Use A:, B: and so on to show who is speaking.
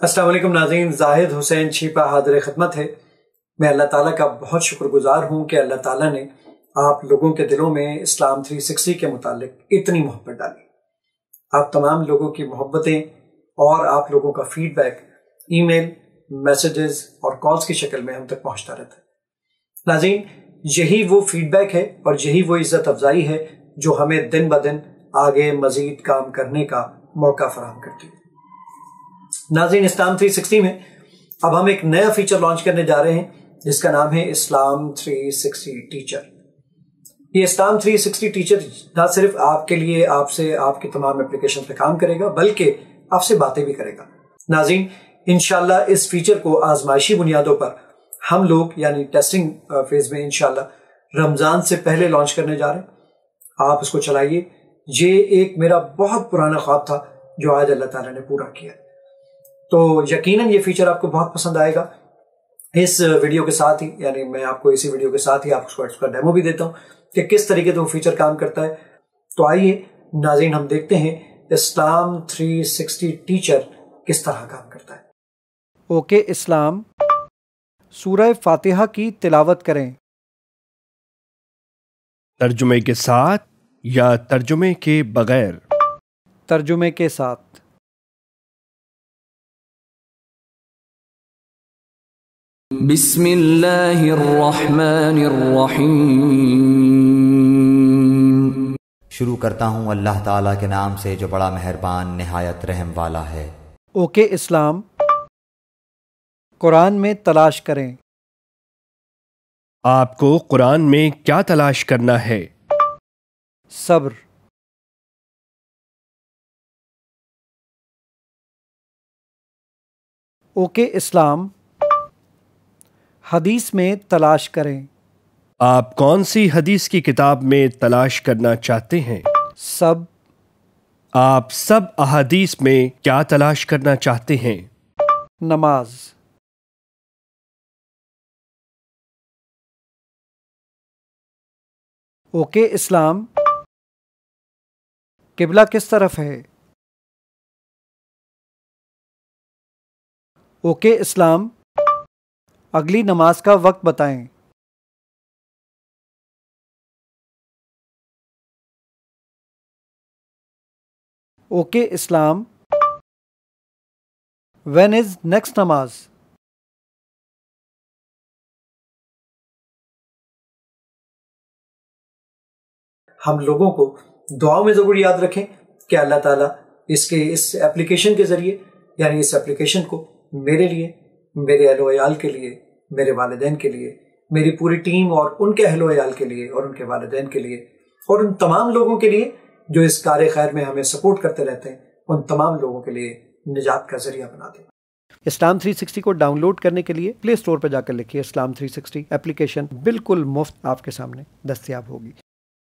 A: السلام علیکم ناظرین، زاہد حسین چھیپا حاضر خدمت ہے۔ میں اللہ تعالیٰ کا بہت شکر گزار ہوں کہ اللہ تعالیٰ نے آپ لوگوں کے دلوں میں اسلام 360 کے متعلق اتنی محبت ڈالی۔ آپ تمام لوگوں کی محبتیں اور آپ لوگوں کا فیڈ بیک ای میل، میسیجز اور کالز کی شکل میں ہم تک پہنچتا رہتا ہے۔ ناظرین، یہی وہ فیڈ بیک ہے اور یہی وہ عزت افزائی ہے جو ہمیں دن بدن آگے مزید کام کرنے کا موقع فراہم کرتی ہے۔ ناظرین، اسلام 360 میں اب ہم ایک نیا فیچر لانچ کرنے جا رہے ہیں جس کا نام ہے اسلام 360 ٹیچر۔ یہ اسلام 360 ٹیچر نہ صرف آپ کے لیے آپ سے آپ کی تمام اپلیکیشن پہ کام کرے گا بلکہ آپ سے باتیں بھی کرے گا۔ ناظرین، انشاءاللہ اس فیچر کو آزمائشی بنیادوں پر ہم لوگ یعنی ٹیسٹنگ فیز میں انشاءاللہ رمضان سے پہلے لانچ کرنے جا رہے ہیں۔ آپ اس کو چلائیے۔ یہ ایک میرا بہت پرانا خواب تھا جو آج اللہ تعالیٰ نے پورا کیا۔ تو یقیناً یہ فیچر آپ کو بہت پسند آئے گا۔ اس ویڈیو کے ساتھ ہی یعنی میں آپ کو اسی ویڈیو کے ساتھ ہی آپ کو اس کا ڈیمو بھی دیتا ہوں کہ کس طریقے سے وہ فیچر کام کرتا ہے۔ تو آئیے ناظرین، ہم دیکھتے ہیں اسلام 360 ٹیچر کس طرح کام کرتا ہے۔
B: اوکے اسلام، سورہ فاتحہ کی تلاوت کریں۔
C: ترجمے کے ساتھ یا ترجمے کے بغیر؟
B: ترجمے کے ساتھ۔
D: بسم اللہ الرحمن الرحیم۔
E: شروع کرتا ہوں اللہ تعالیٰ کے نام سے جو بڑا مہربان نہایت رحم والا ہے۔
B: اوکے اسلام، قرآن میں تلاش کریں۔
C: آپ کو قرآن میں کیا تلاش کرنا ہے؟
B: صبر۔ اوکے اسلام، حدیث میں تلاش کریں۔
C: آپ کون سی حدیث کی کتاب میں تلاش کرنا چاہتے ہیں؟
B: سب۔
C: آپ سب احادیث میں کیا تلاش کرنا چاہتے ہیں؟
B: نماز۔ اوکے اسلام، قبلہ کس طرف ہے؟ اوکے اسلام، اگلی نماز کا وقت بتائیں۔ Okay Islam, when is next نماز؟
A: ہم لوگوں کو دعاؤں میں ضرور یاد رکھیں کہ اللہ تعالیٰ اس ایپلیکیشن کے ذریعے یعنی اس ایپلیکیشن کو میرے لیے، میرے اہل و عیال کے لیے، میرے والدین کے لیے، میری پوری ٹیم اور ان کے اہل و عیال کے لیے اور ان کے والدین کے لیے اور ان تمام لوگوں کے لیے جو اس کار خیر میں ہمیں سپورٹ کرتے رہتے ہیں، ان تمام لوگوں کے لیے نجات کا ذریعہ بنا دیں۔
B: اسلام 360 کو ڈاؤن لوڈ کرنے کے لیے پلے اسٹور پہ جا کر لکھیے اسلام 360 ایپلیکیشن بالکل مفت آپ کے سامنے دستیاب ہوگی۔